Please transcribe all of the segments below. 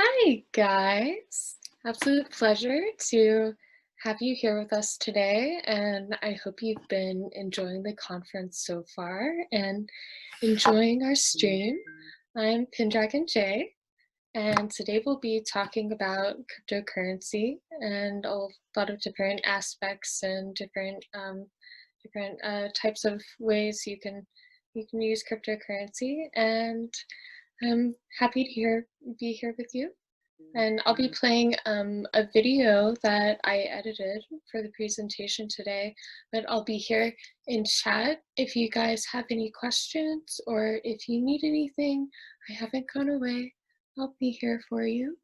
Hi, guys. Absolute pleasure to have you here with us today, and I hope you've been enjoying the conference so far and enjoying our stream. I'm Pendragon J, and today we'll be talking about cryptocurrency and a lot of different aspects and different types of ways you can use cryptocurrency. And I'm happy to be here with you. And I'll be playing a video that I edited for the presentation today, but I'll be here in chat if you guys have any questions or if you need anything. I haven't gone away. I'll be here for you.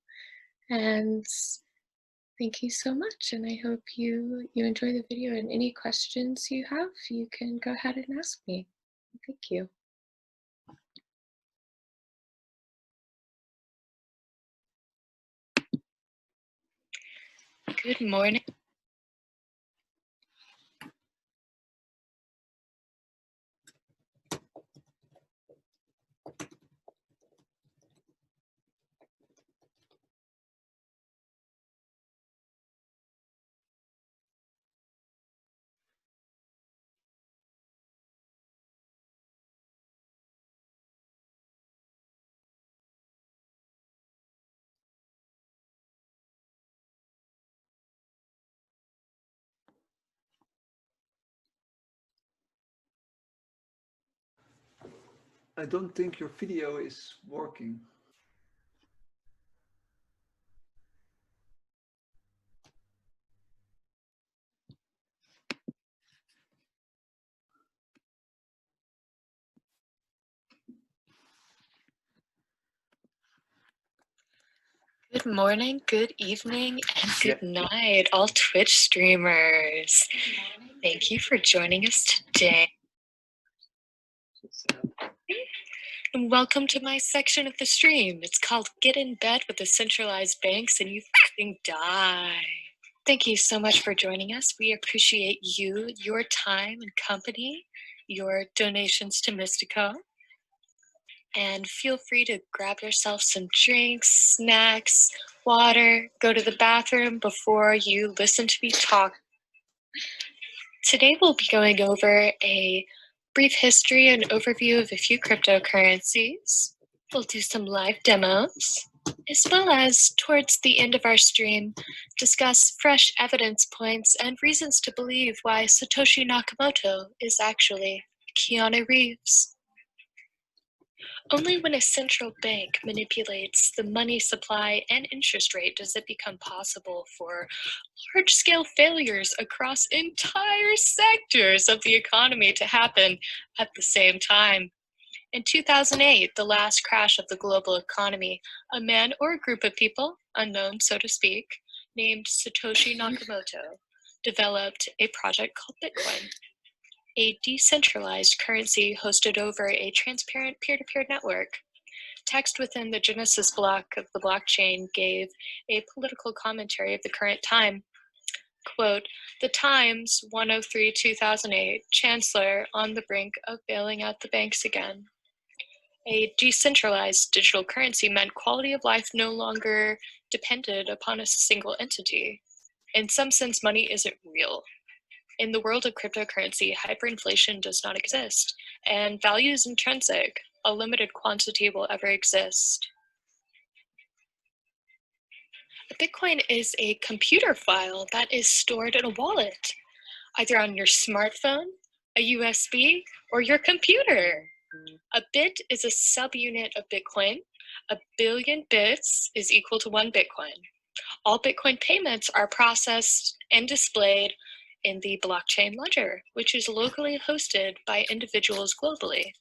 And thank you so much. And I hope you enjoy the video, and any questions you have, you can go ahead and ask me. Thank you. Good morning. I don't think your video is working. Good morning, good evening, and good night, all Twitch streamers. Thank you for joining us today. And welcome to my section of the stream. It's called Get in Bed with the Centralized Banks and You Fucking Die. Thank you so much for joining us. We appreciate you, your time and company, your donations to Mystikcon. And feel free to grab yourself some drinks, snacks, water, go to the bathroom before you listen to me talk. Today we'll be going over a brief history and overview of a few cryptocurrencies. We'll do some live demos, as well as, towards the end of our stream, discuss fresh evidence points and reasons to believe why Satoshi Nakamoto is actually Keanu Reeves. Only when a central bank manipulates the money supply and interest rate does it become possible for large-scale failures across entire sectors of the economy to happen at the same time. In 2008, the last crash of the global economy, a man or a group of people, unknown so to speak, named Satoshi Nakamoto, developed a project called Bitcoin, a decentralized currency hosted over a transparent peer-to-peer network. Text within the Genesis block of the blockchain gave a political commentary of the current time. Quote, "The Times, 103-2008, Chancellor on the brink of bailing out the banks again." A decentralized digital currency meant quality of life no longer depended upon a single entity. In some sense, money isn't real. In the world of cryptocurrency, hyperinflation does not exist, and value is intrinsic. A limited quantity will ever exist. A Bitcoin is a computer file that is stored in a wallet, either on your smartphone, a USB, or your computer. A bit is a subunit of Bitcoin. A billion bits is equal to 1 Bitcoin. All Bitcoin payments are processed and displayed in the blockchain ledger, which is locally hosted by individuals globally.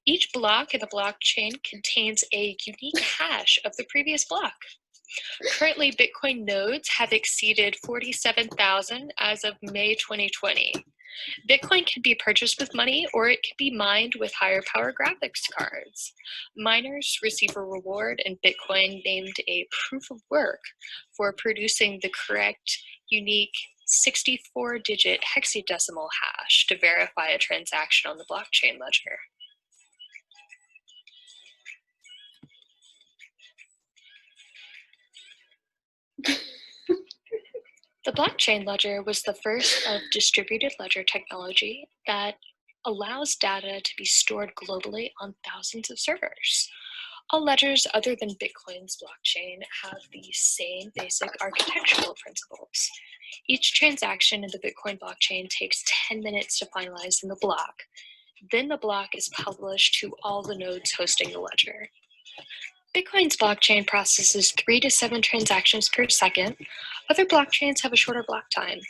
Each block in the blockchain contains a unique hash of the previous block. Currently, Bitcoin nodes have exceeded 47,000 as of May 2020. Bitcoin can be purchased with money, or it can be mined with higher power graphics cards. Miners receive a reward in Bitcoin named a proof of work for producing the correct, unique 64-digit hexadecimal hash to verify a transaction on the blockchain ledger. The blockchain ledger was the first of distributed ledger technology that allows data to be stored globally on thousands of servers. All ledgers other than Bitcoin's blockchain have the same basic architectural principles. Each transaction in the Bitcoin blockchain takes 10 minutes to finalize in the block. Then the block is published to all the nodes hosting the ledger. Bitcoin's blockchain processes 3 to 7 transactions per second. Other blockchains have a shorter block time.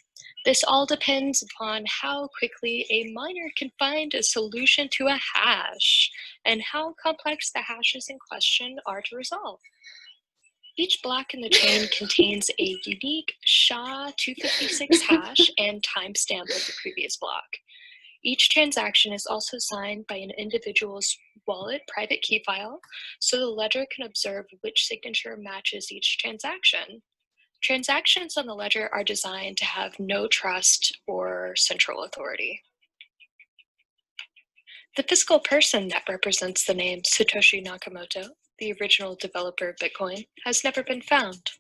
This all depends upon how quickly a miner can find a solution to a hash and how complex the hashes in question are to resolve. Each block in the chain contains a unique SHA-256 hash and timestamp of the previous block. Each transaction is also signed by an individual's wallet private key file, so the ledger can observe which signature matches each transaction. Transactions on the ledger are designed to have no trust or central authority. The physical person that represents the name Satoshi Nakamoto, the original developer of Bitcoin, has never been found.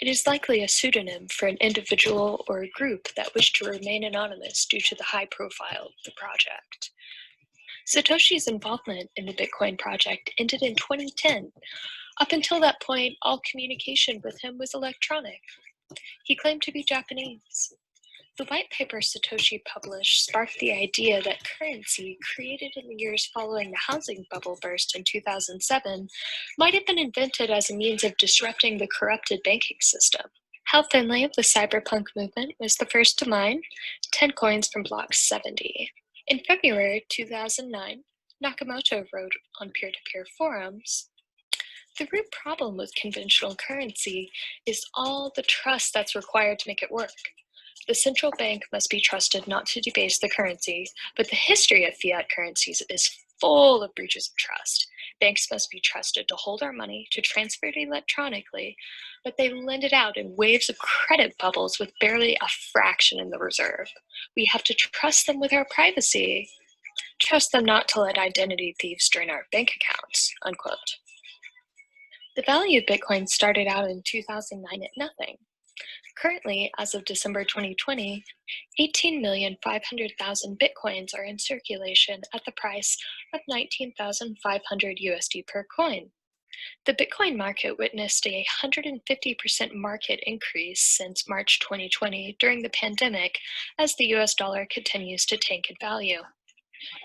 It is likely a pseudonym for an individual or a group that wish to remain anonymous due to the high profile of the project. Satoshi's involvement in the Bitcoin project ended in 2010. Up until that point, all communication with him was electronic. He claimed to be Japanese. The white paper Satoshi published sparked the idea that currency, created in the years following the housing bubble burst in 2007, might have been invented as a means of disrupting the corrupted banking system. Hal Finley of the cyberpunk movement was the first to mine 10 coins from block 70. In February 2009, Nakamoto wrote on peer-to-peer forums, "The root problem with conventional currency is all the trust that's required to make it work. The central bank must be trusted not to debase the currency, but the history of fiat currencies is full of breaches of trust. Banks must be trusted to hold our money, to transfer it electronically, but they lend it out in waves of credit bubbles with barely a fraction in the reserve. We have to trust them with our privacy. Trust them not to let identity thieves drain our bank accounts," unquote. The value of Bitcoin started out in 2009 at nothing. Currently, as of December 2020, 18,500,000 Bitcoins are in circulation at the price of 19,500 USD per coin. The Bitcoin market witnessed a 150% market increase since March 2020 during the pandemic as the US dollar continues to tank in value.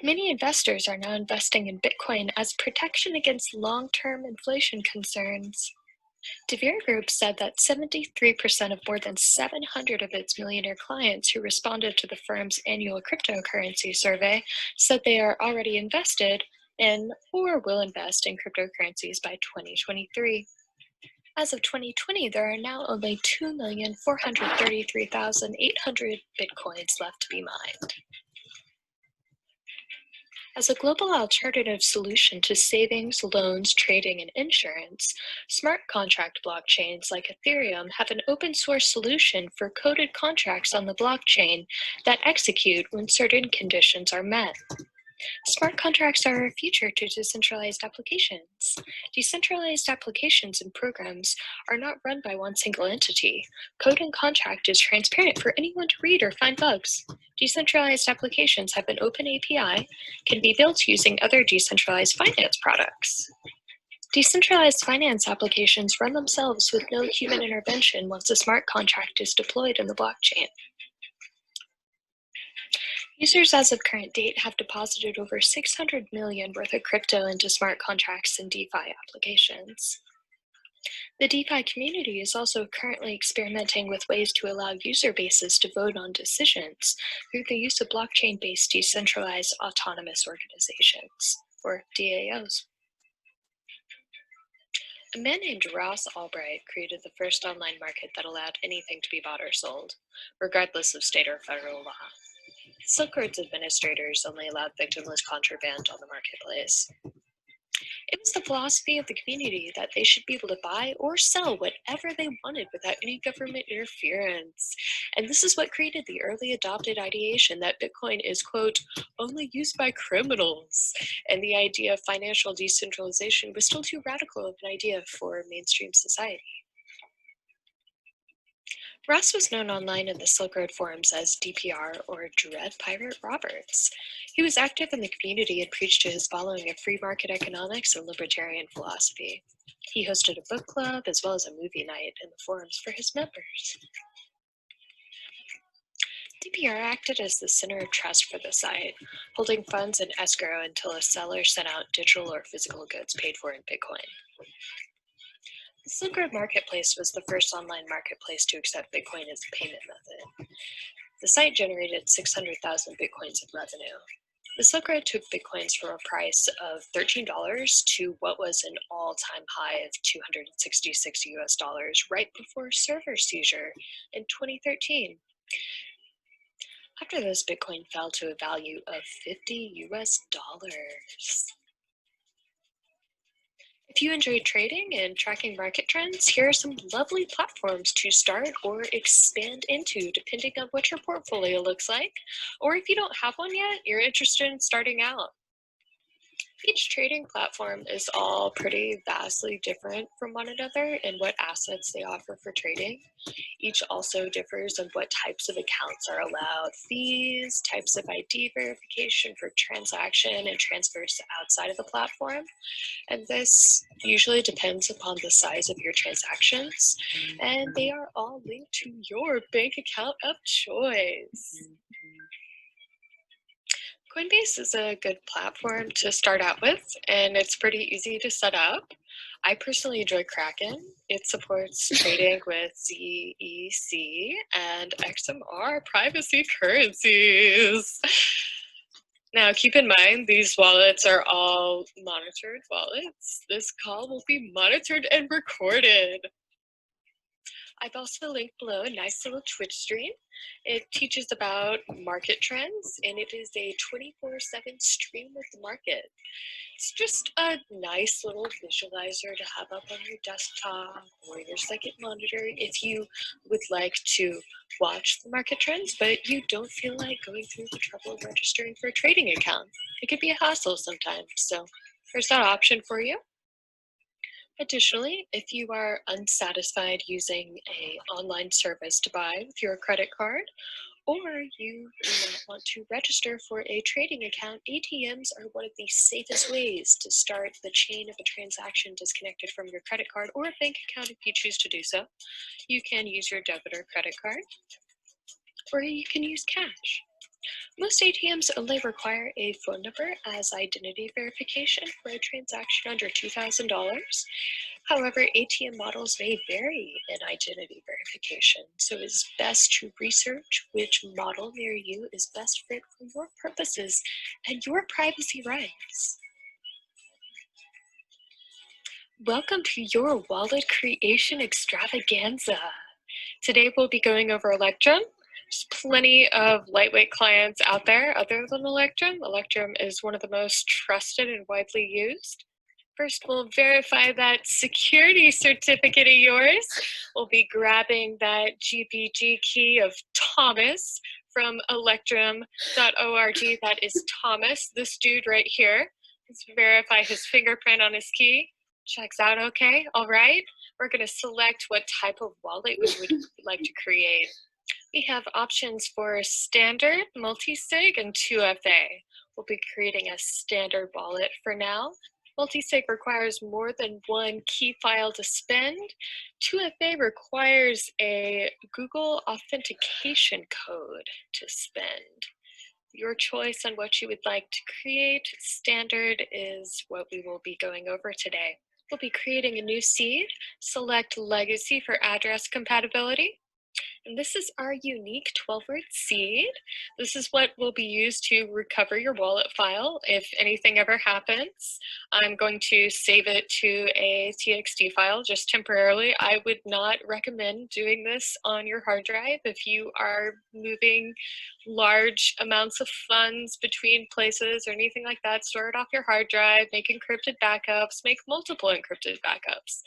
Many investors are now investing in Bitcoin as protection against long-term inflation concerns. DeVere Group said that 73% of more than 700 of its millionaire clients who responded to the firm's annual cryptocurrency survey said they are already invested in or will invest in cryptocurrencies by 2023. As of 2020, there are now only 2,433,800 Bitcoins left to be mined. As a global alternative solution to savings, loans, trading, and insurance, smart contract blockchains like Ethereum have an open source solution for coded contracts on the blockchain that execute when certain conditions are met. Smart contracts are a feature to decentralized applications. Decentralized applications and programs are not run by one single entity. Code and contract is transparent for anyone to read or find bugs. Decentralized applications have an open API, can be built using other decentralized finance products. Decentralized finance applications run themselves with no human intervention once a smart contract is deployed in the blockchain. Users as of current date have deposited over 600 million worth of crypto into smart contracts and DeFi applications. The DeFi community is also currently experimenting with ways to allow user bases to vote on decisions through the use of blockchain-based decentralized autonomous organizations, or DAOs. A man named Ross Albright created the first online market that allowed anything to be bought or sold, regardless of state or federal law. Silk Road's administrators only allowed victimless contraband on the marketplace. It was the philosophy of the community that they should be able to buy or sell whatever they wanted without any government interference. And this is what created the early adopted ideation that Bitcoin is, quote, only used by criminals. And the idea of financial decentralization was still too radical of an idea for mainstream society. Ross was known online in the Silk Road forums as DPR, or Dread Pirate Roberts. He was active in the community and preached to his following of free market economics and libertarian philosophy. He hosted a book club as well as a movie night in the forums for his members. DPR acted as the center of trust for the site, holding funds in escrow until a seller sent out digital or physical goods paid for in Bitcoin. The Silk Road Marketplace was the first online marketplace to accept Bitcoin as a payment method. The site generated 600,000 Bitcoins in revenue. The Silk Road took Bitcoins from a price of $13 to what was an all-time high of 266 US dollars right before server seizure in 2013. After this, Bitcoin fell to a value of 50 US dollars. If you enjoy trading and tracking market trends, here are some lovely platforms to start or expand into, depending on what your portfolio looks like. Or if you don't have one yet, you're interested in starting out. Each trading platform is all pretty vastly different from one another in what assets they offer for trading. Each also differs in what types of accounts are allowed, fees, types of ID verification for transaction and transfers outside of the platform. And this usually depends upon the size of your transactions, and they are all linked to your bank account of choice. Coinbase is a good platform to start out with, and it's pretty easy to set up. I personally enjoy Kraken. It supports trading with ZEC and XMR privacy currencies. Now, keep in mind, these wallets are all monitored wallets. This call will be monitored and recorded. I've also linked below a nice little Twitch stream. It teaches about market trends, and it is a 24/7 stream of the market. It's just a nice little visualizer to have up on your desktop or your second monitor if you would like to watch the market trends, but you don't feel like going through the trouble of registering for a trading account. It could be a hassle sometimes, so there's that option for you. Additionally, if you are unsatisfied using an online service to buy with your credit card, or you do not want to register for a trading account, ATMs are one of the safest ways to start the chain of a transaction disconnected from your credit card or a bank account if you choose to do so. You can use your debit or credit card, or you can use cash. Most ATMs only require a phone number as identity verification for a transaction under $2,000. However, ATM models may vary in identity verification, so it's best to research which model near you is best fit for your purposes and your privacy rights. Welcome to your wallet creation extravaganza. Today we'll be going over Electrum. There's plenty of lightweight clients out there other than Electrum. Electrum is one of the most trusted and widely used. First, we'll verify that security certificate of yours. We'll be grabbing that GPG key of Thomas from electrum.org. That is Thomas, this dude right here. Let's verify his fingerprint on his key. Checks out okay. All right. We're going to select what type of wallet we would like to create. We have options for standard, multi-sig, and 2FA. We'll be creating a standard wallet for now. Multi-sig requires more than one key file to spend. 2FA requires a Google authentication code to spend. Your choice on what you would like to create. Standard is what we will be going over today. We'll be creating a new seed. Select legacy for address compatibility. And this is our unique 12-word seed. This is what will be used to recover your wallet file if anything ever happens. I'm going to save it to a TXT file just temporarily. I would not recommend doing this on your hard drive if you are moving large amounts of funds between places or anything like that. Store it off your hard drive, make encrypted backups, make multiple encrypted backups.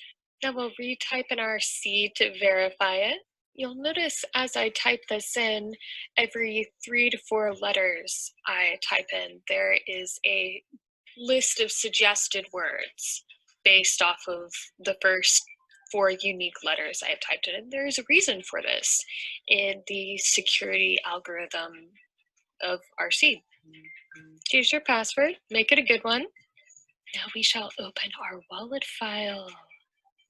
Now we'll retype in our seed to verify it. You'll notice as I type this in, every 3 to 4 letters I type in, there is a list of suggested words based off of the first 4 unique letters I have typed in. There is a reason for this in the security algorithm of our seed. Choose your password, make it a good one. Now we shall open our wallet file.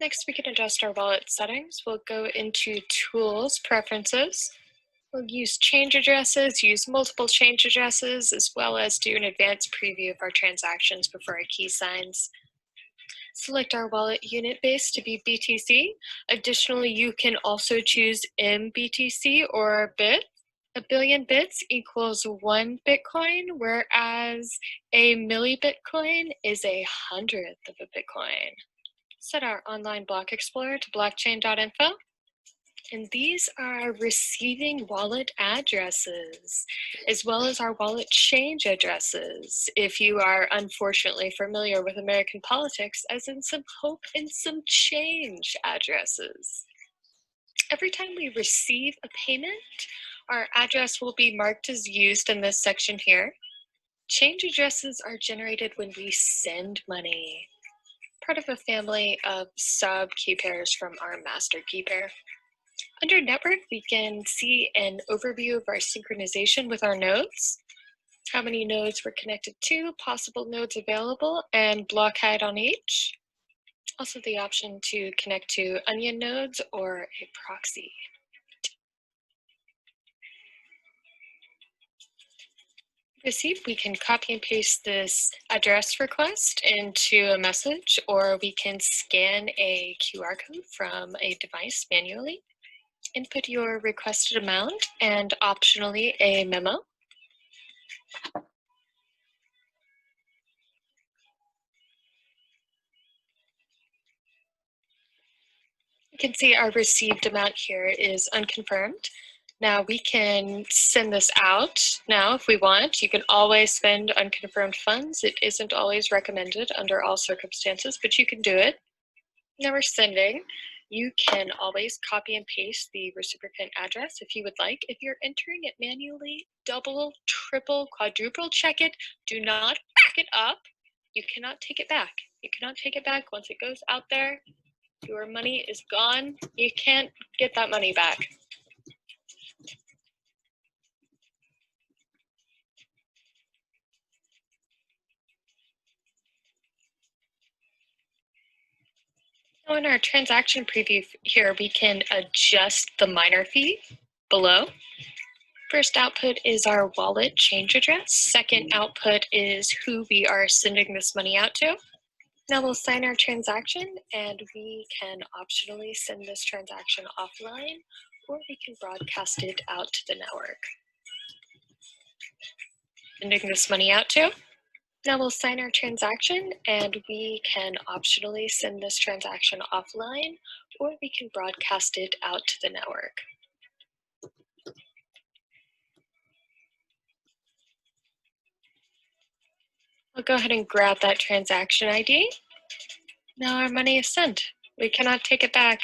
Next, we can adjust our wallet settings. We'll go into Tools, Preferences. We'll use change addresses, use multiple change addresses, as well as do an advanced preview of our transactions before our key signs. Select our wallet unit base to be BTC. Additionally, you can also choose MBTC or bit. A billion bits equals 1 Bitcoin, whereas a millibitcoin is 100th of a Bitcoin. Set our online block explorer to blockchain.info. And these are receiving wallet addresses, as well as our wallet change addresses, if you are unfortunately familiar with American politics, as in some hope and some change addresses. Every time we receive a payment, our address will be marked as used in this section here. Change addresses are generated when we send money, part of a family of sub key pairs from our master key pair. Under Network, we can see an overview of our synchronization with our nodes, how many nodes we're connected to, possible nodes available, and block height on each. Also the option to connect to onion nodes or a proxy. Receive, we can copy and paste this address request into a message, or we can scan a QR code from a device manually. Input your requested amount and optionally a memo. You can see our received amount here is unconfirmed. Now we can send this out now if we want. You can always spend unconfirmed funds. It isn't always recommended under all circumstances, but you can do it. Now we're sending. You can always copy and paste the recipient address if you would like. If you're entering it manually, double, triple, quadruple check it. Do not back it up. You cannot take it back. You cannot take it back once it goes out there. Your money is gone. You can't get that money back. Now in our transaction preview here, we can adjust the miner fee below. First output is our wallet change address. Second output is who we are sending this money out to. Now we'll sign our transaction and we can optionally send this transaction offline, or we can broadcast it out to the network. Sending this money out to. Now we'll sign our transaction and we can optionally send this transaction offline, or we can broadcast it out to the network. I'll go ahead and grab that transaction ID. Now our money is sent. We cannot take it back.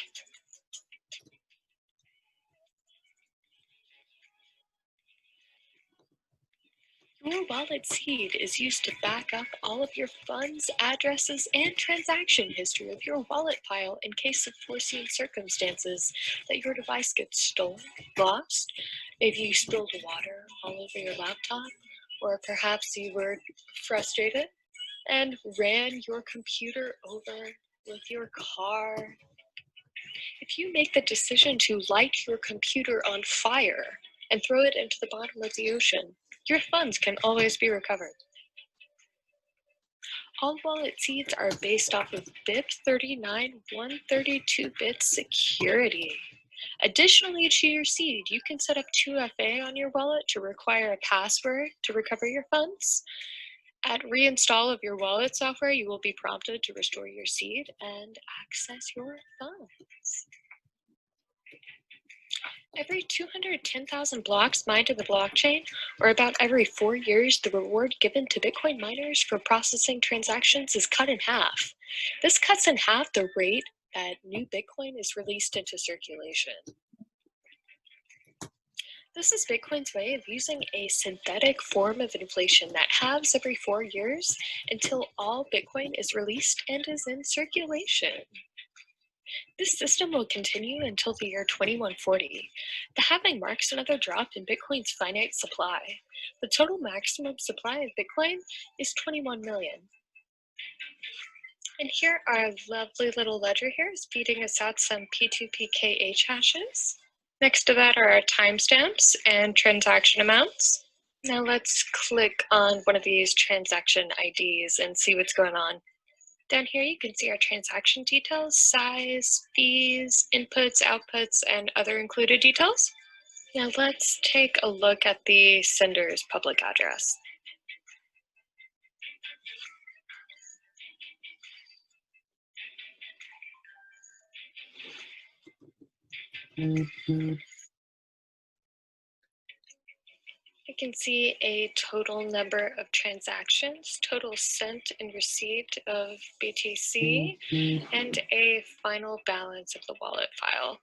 Your wallet seed is used to back up all of your funds, addresses, and transaction history of your wallet file in case of foreseen circumstances that your device gets stolen, lost, maybe you spilled water all over your laptop, or perhaps you were frustrated and ran your computer over with your car. If you make the decision to light your computer on fire and throw it into the bottom of the ocean, your funds can always be recovered. All wallet seeds are based off of BIP39 132-bit security. Additionally to your seed, you can set up 2FA on your wallet to require a password to recover your funds. At reinstall of your wallet software, you will be prompted to restore your seed and access your funds. Every 210,000 blocks mined in the blockchain, or about every 4 years, the reward given to Bitcoin miners for processing transactions is cut in half. This cuts in half the rate that new Bitcoin is released into circulation. This is Bitcoin's way of using a synthetic form of inflation that halves every 4 years until all Bitcoin is released and is in circulation. This system will continue until the year 2140. The halving marks another drop in Bitcoin's finite supply. The total maximum supply of Bitcoin is 21 million. And here our lovely little ledger here is feeding us out some P2PKH hashes. Next to that are our timestamps and transaction amounts. Now let's click on one of these transaction IDs and see what's going on. Down here you can see our transaction details, size, fees, inputs, outputs, and other included details. Now let's take a look at the sender's public address. You can see a total number of transactions, total sent and received of BTC, and a final balance of the wallet file.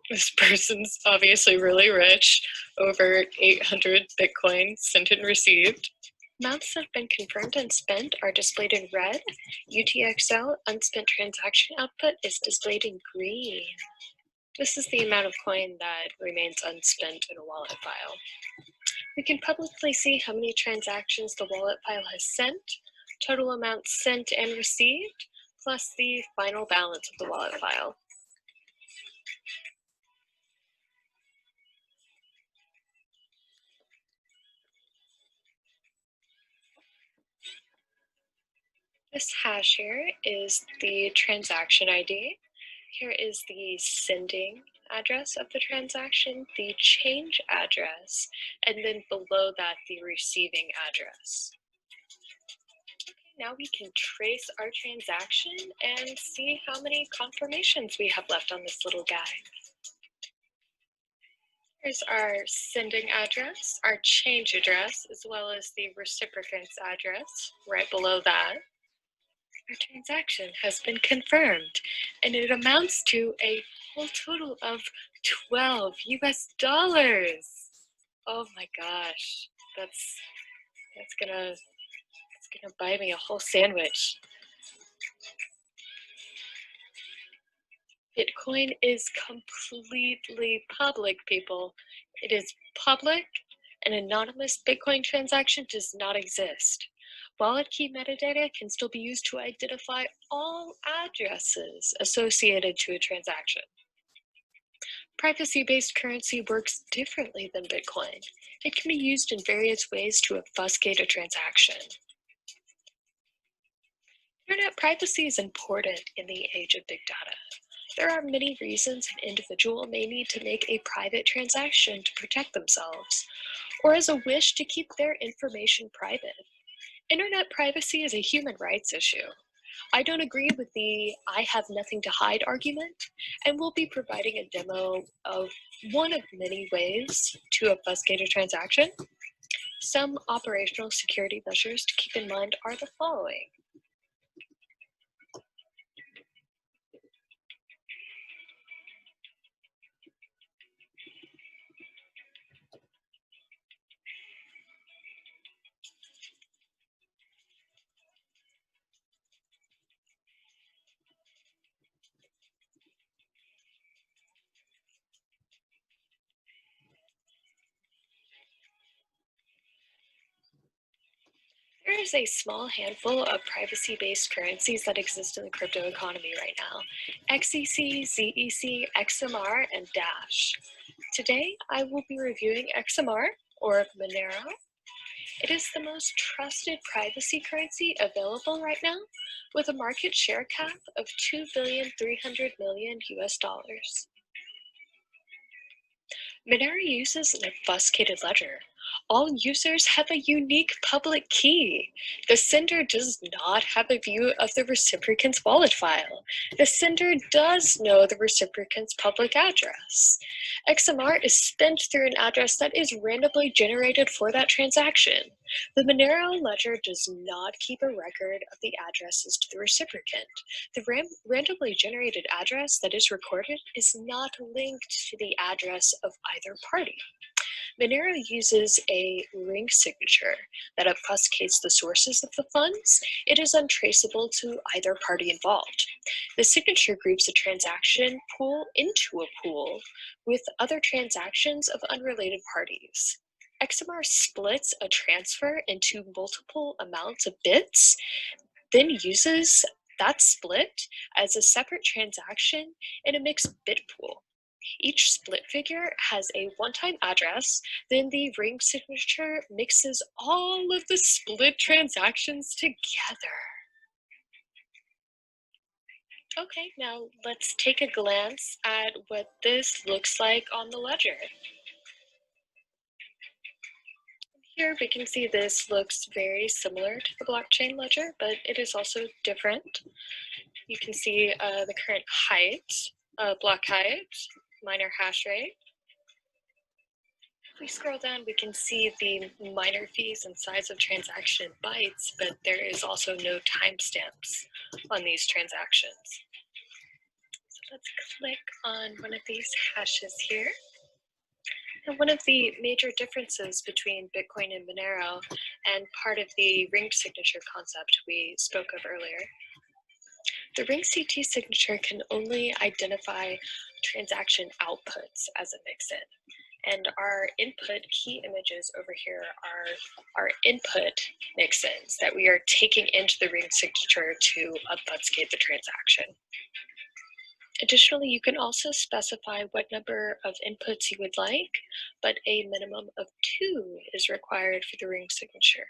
This person's obviously really rich, over 800 Bitcoin sent and received. Amounts that have been confirmed and spent are displayed in red. UTXO, unspent transaction output, is displayed in green. This is the amount of coin that remains unspent in a wallet file. We can publicly see how many transactions the wallet file has sent, total amounts sent and received, plus the final balance of the wallet file. This hash here is the transaction ID. Here is the sending address of the transaction, the change address, and then below that, the receiving address. Okay, now we can trace our transaction and see how many confirmations we have left on this little guy. Here's our sending address, our change address, as well as the reciprocant's address right below that. Our transaction has been confirmed, and it amounts to a whole total of 12 US dollars. Oh my gosh, that's gonna buy me a whole sandwich. Bitcoin is completely public, people. It is public. An anonymous Bitcoin transaction does not exist. Wallet key metadata can still be used to identify all addresses associated to a transaction. Privacy-based currency works differently than Bitcoin. It can be used in various ways to obfuscate a transaction. Internet privacy is important in the age of big data. There are many reasons an individual may need to make a private transaction to protect themselves, or as a wish to keep their information private. Internet privacy is a human rights issue. I don't agree with the "I have nothing to hide" argument, and we'll be providing a demo of one of many ways to obfuscate a transaction. Some operational security measures to keep in mind are the following. There is a small handful of privacy-based currencies that exist in the crypto economy right now: XEC, ZEC, XMR, and Dash. Today, I will be reviewing XMR, or Monero. It is the most trusted privacy currency available right now, with a market share cap of $2,300,000,000 US dollars. Monero uses an obfuscated ledger. All users have a unique public key. The sender does not have a view of the reciprocant's wallet file. The sender does know the reciprocant's public address. XMR is spent through an address that is randomly generated for that transaction. The Monero ledger does not keep a record of the addresses to the reciprocant. The randomly generated address that is recorded is not linked to the address of either party. Monero uses a ring signature that obfuscates the sources of the funds. It is untraceable to either party involved. The signature groups a transaction pool into a pool with other transactions of unrelated parties. XMR splits a transfer into multiple amounts of bits, then uses that split as a separate transaction in a mixed bit pool. Each split figure has a one-time address, then the ring signature mixes all of the split transactions together. Okay, now let's take a glance at what this looks like on the ledger. Here we can see this looks very similar to the blockchain ledger, but it is also different. You can see the current height, block height, miner hash rate. If we scroll down, we can see the miner fees and size of transaction in bytes, but there is also no timestamps on these transactions. So let's click on one of these hashes here. And one of the major differences between Bitcoin and Monero, and part of the ring signature concept we spoke of earlier, the ring CT signature can only identify transaction outputs as a mix-in. And our input key images over here are our input mix-ins that we are taking into the ring signature to obfuscate the transaction. Additionally, you can also specify what number of inputs you would like, but a minimum of 2 is required for the ring signature.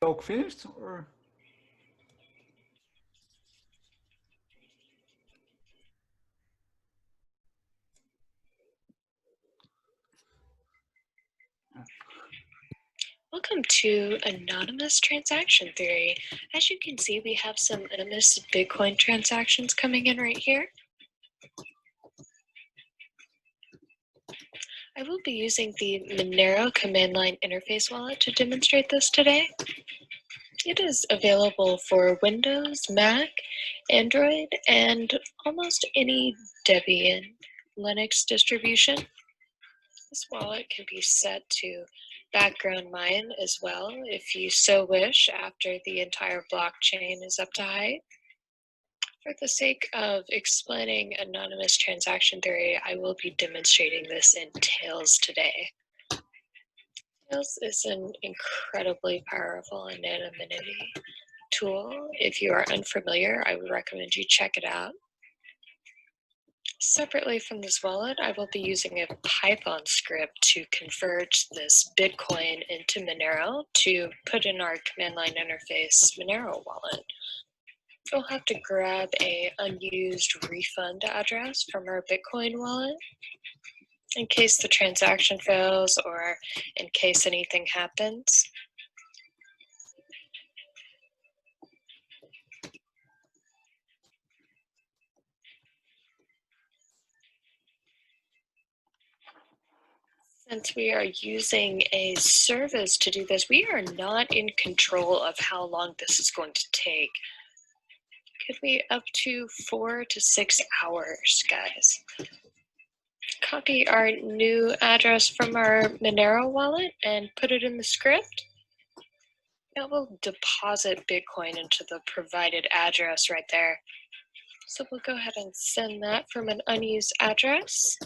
Talk finished or? Welcome to Anonymous Transaction Theory. As you can see, we have some anonymous Bitcoin transactions coming in right here. I will be using the Monero command line interface wallet to demonstrate this today. It is available for Windows, Mac, Android, and almost any Debian Linux distribution. This wallet can be set to background mine as well if you so wish after the entire blockchain is up to height. For the sake of explaining anonymous transaction theory, I will be demonstrating this in Tails today. Tails is an incredibly powerful anonymity tool. If you are unfamiliar, I would recommend you check it out. Separately from this wallet, I will be using a Python script to convert this Bitcoin into Monero to put in our command line interface Monero wallet. We'll have to grab a unused refund address from our Bitcoin wallet in case the transaction fails or in case anything happens. Since we are using a service to do this, we are not in control of how long this is going to take. Could be up to 4 to 6 hours, guys. Copy our new address from our Monero wallet and put it in the script. That will deposit Bitcoin into the provided address right there. So we'll go ahead and send that from an unused address.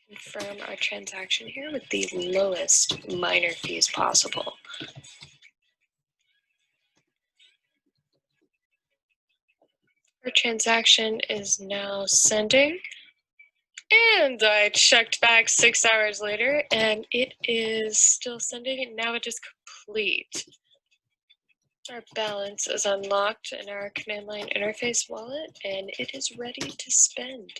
Confirm our transaction here with the lowest miner fees possible. Our transaction is now sending, and I checked back 6 hours later and it is still sending, and now it is complete. Our balance is unlocked in our command line interface wallet and it is ready to spend.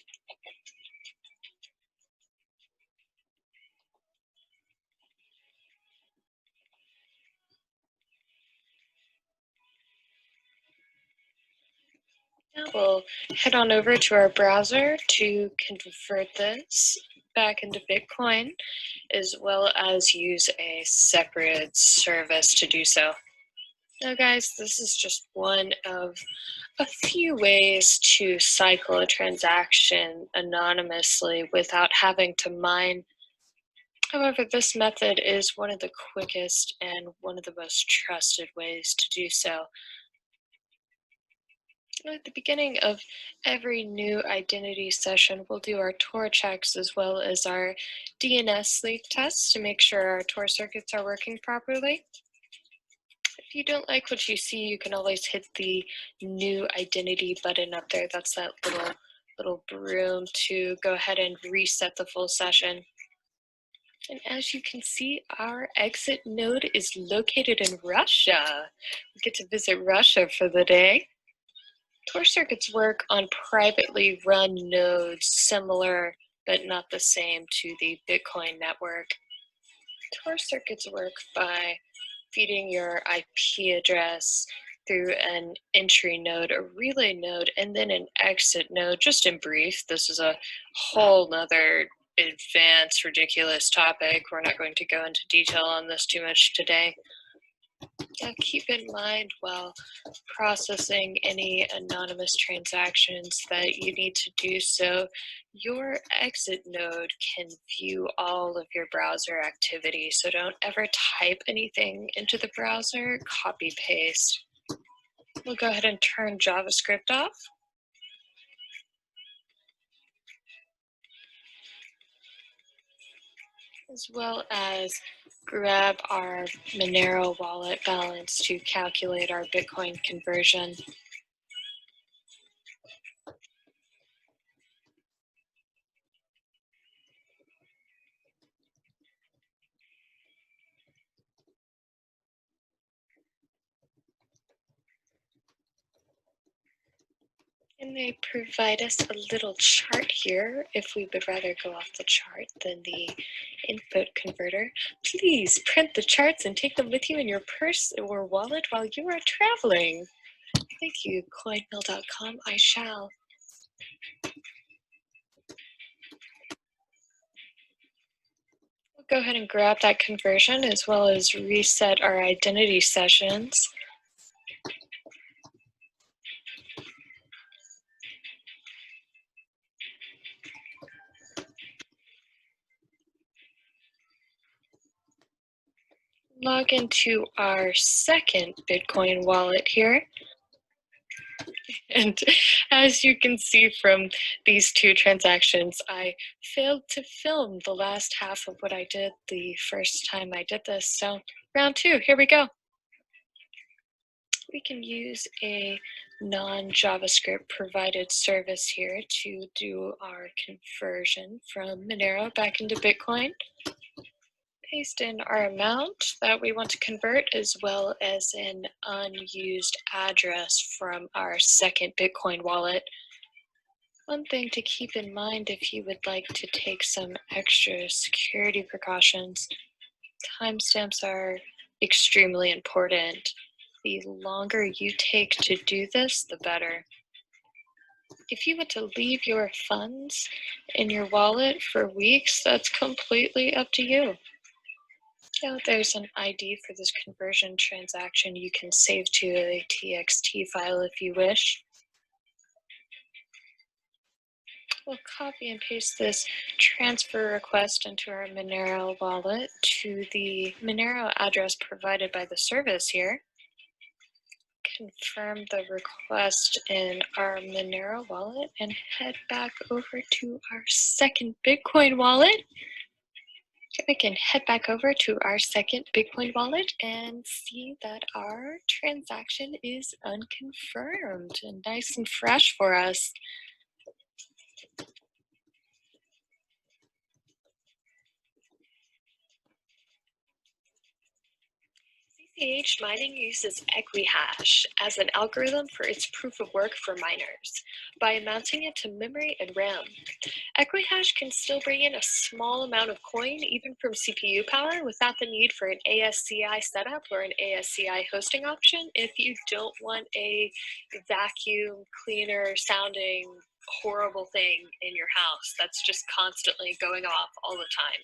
Now we'll head on over to our browser to convert this back into Bitcoin, as well as use a separate service to do so. Now guys, this is just one of a few ways to cycle a transaction anonymously without having to mine. However, this method is one of the quickest and one of the most trusted ways to do so. At the beginning of every new identity session, we'll do our Tor checks as well as our DNS leak tests to make sure our Tor circuits are working properly. If you don't like what you see, you can always hit the new identity button up there. That's that little broom to go ahead and reset the full session. And as you can see, our exit node is located in Russia. We get to visit Russia for the day. Tor circuits work on privately run nodes similar but not the same to the Bitcoin network. Tor circuits work by feeding your IP address through an entry node, a relay node, and then an exit node. Just in brief, this is a whole nother advanced, ridiculous topic. We're not going to go into detail on this too much today. Now keep in mind while processing any anonymous transactions that you need to do so, your exit node can view all of your browser activity. So don't ever type anything into the browser, copy paste. We'll go ahead and turn JavaScript off. As well as grab our Monero wallet balance to calculate our Bitcoin conversion. And they provide us a little chart here if we would rather go off the chart than the input converter. Please print the charts and take them with you in your purse or wallet while you are traveling. Thank you, coinmill.com. I shall. We'll go ahead and grab that conversion as well as reset our identity sessions. Log into our second Bitcoin wallet here. And as you can see from these two transactions, I failed to film the last half of what I did the first time I did this. So round two, here we go. We can use a non-JavaScript provided service here to do our conversion from Monero back into Bitcoin. Paste in our amount that we want to convert as well as an unused address from our second Bitcoin wallet. One thing to keep in mind if you would like to take some extra security precautions, timestamps are extremely important. The longer you take to do this, the better. If you want to leave your funds in your wallet for weeks, that's completely up to you. There's an ID for this conversion transaction you can save to a TXT file if you wish. We'll copy and paste this transfer request into our Monero wallet to the Monero address provided by the service here. Confirm the request in our Monero wallet and head back over to our second Bitcoin wallet. We can head back over to our second Bitcoin wallet and see that our transaction is unconfirmed and nice and fresh for us. Zcash mining uses Equihash as an algorithm for its proof of work for miners by mounting it to memory and RAM. Equihash can still bring in a small amount of coin even from CPU power without the need for an ASCI setup or an ASCI hosting option if you don't want a vacuum cleaner sounding horrible thing in your house that's just constantly going off all the time.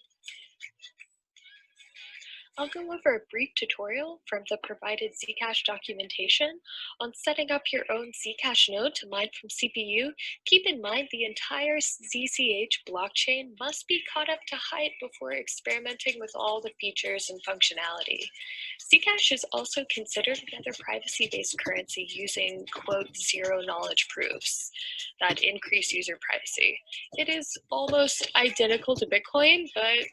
I'll go over a brief tutorial from the provided Zcash documentation on setting up your own Zcash node to mine from CPU. Keep in mind the entire Zcash blockchain must be caught up to height before experimenting with all the features and functionality. Zcash is also considered another privacy-based currency using, quote, zero knowledge proofs that increase user privacy. It is almost identical to Bitcoin, but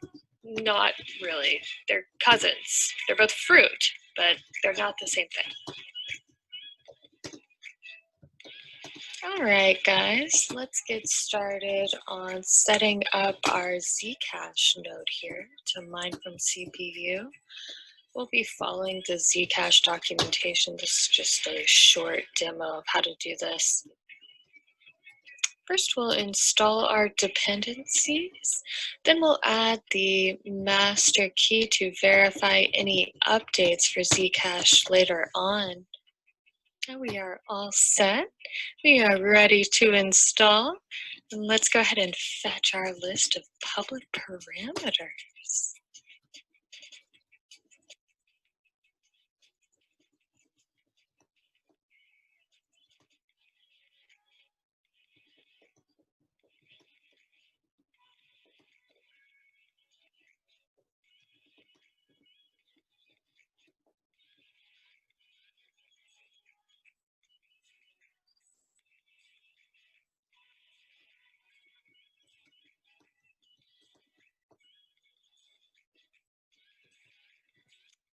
not really. They're cousins. They're both fruit, but they're not the same thing. All right, guys, let's get started on setting up our Zcash node here to mine from CPU. We'll be following the Zcash documentation. This is just a short demo of how to do this. First, we'll install our dependencies. Then we'll add the master key to verify any updates for Zcash later on. Now we are all set. We are ready to install. And let's go ahead and fetch our list of public parameters.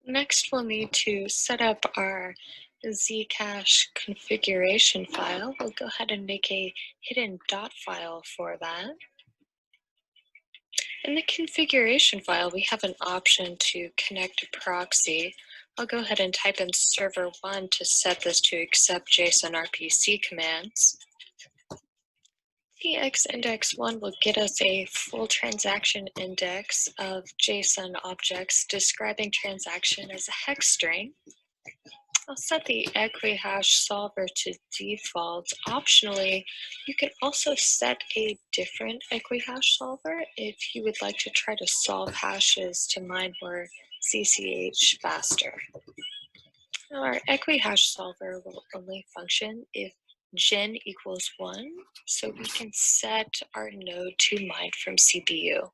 Next, we'll need to set up our Zcash configuration file. We'll go ahead and make a hidden dot file for that. In the configuration file, we have an option to connect a proxy. I'll go ahead and type in server 1 to set this to accept JSON RPC commands. txindex1 will get us a full transaction index of JSON objects describing transaction as a hex string. I'll set the equihash solver to default. Optionally, you can also set a different equihash solver if you would like to try to solve hashes to mine more Zcash faster. Now, our equihash solver will only function if gen equals 1, so we can set our node to mine from CPU.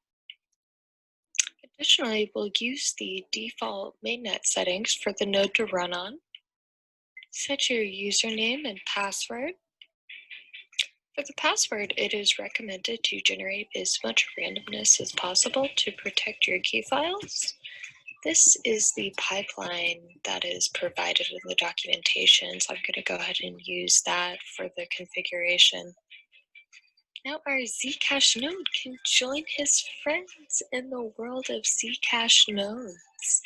Additionally, we'll use the default mainnet settings for the node to run on. Set your username and password. For the password, it is recommended to generate as much randomness as possible to protect your key files. This is the pipeline that is provided in the documentation, so I'm going to go ahead and use that for the configuration. Now our Zcash node can join his friends in the world of Zcash nodes.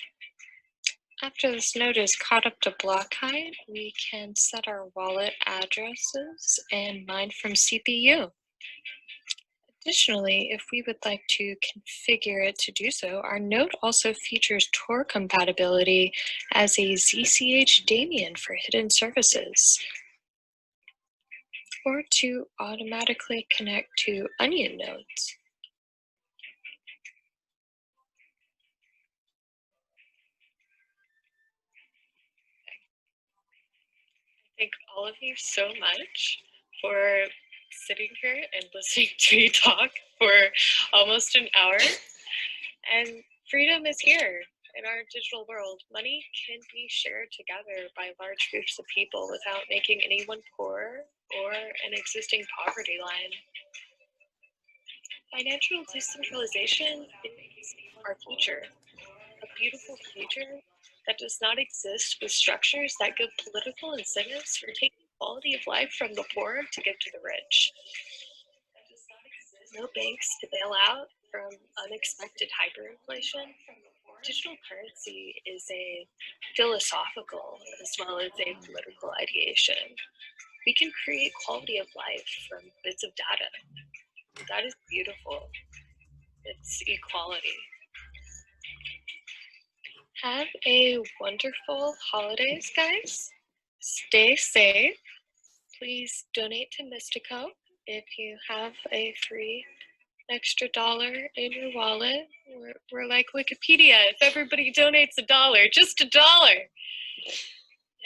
After this node is caught up to block height, we can set our wallet addresses and mine from CPU. Additionally, if we would like to configure it to do so, our node also features Tor compatibility as a Zcash daemon for hidden services, or to automatically connect to Onion nodes. Thank all of you so much for sitting here and listening to me talk for almost an hour. And freedom is here in our digital world. Money can be shared together by large groups of people without making anyone poor or an existing poverty line. Financial decentralization is our future, a beautiful future that does not exist with structures that give political incentives for taking quality of life from the poor to give to the rich. No banks to bail out from unexpected hyperinflation. Digital currency is a philosophical as well as a political ideation. We can create quality of life from bits of data. That is beautiful. It's equality. Have a wonderful holidays, guys. Stay safe. Please donate to Mystikcon if you have a free extra $1 in your wallet. We're like Wikipedia. If everybody donates $1, just $1.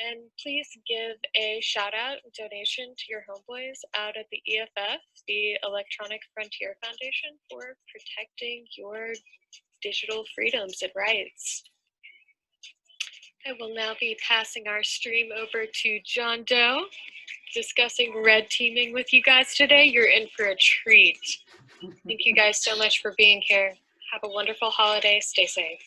And please give a shout out and donation to your homeboys out at the EFF, the Electronic Frontier Foundation, for protecting your digital freedoms and rights. I will now be passing our stream over to John Doe, discussing red teaming with you guys today. You're in for a treat. Thank you guys so much for being here. Have a wonderful holiday. Stay safe.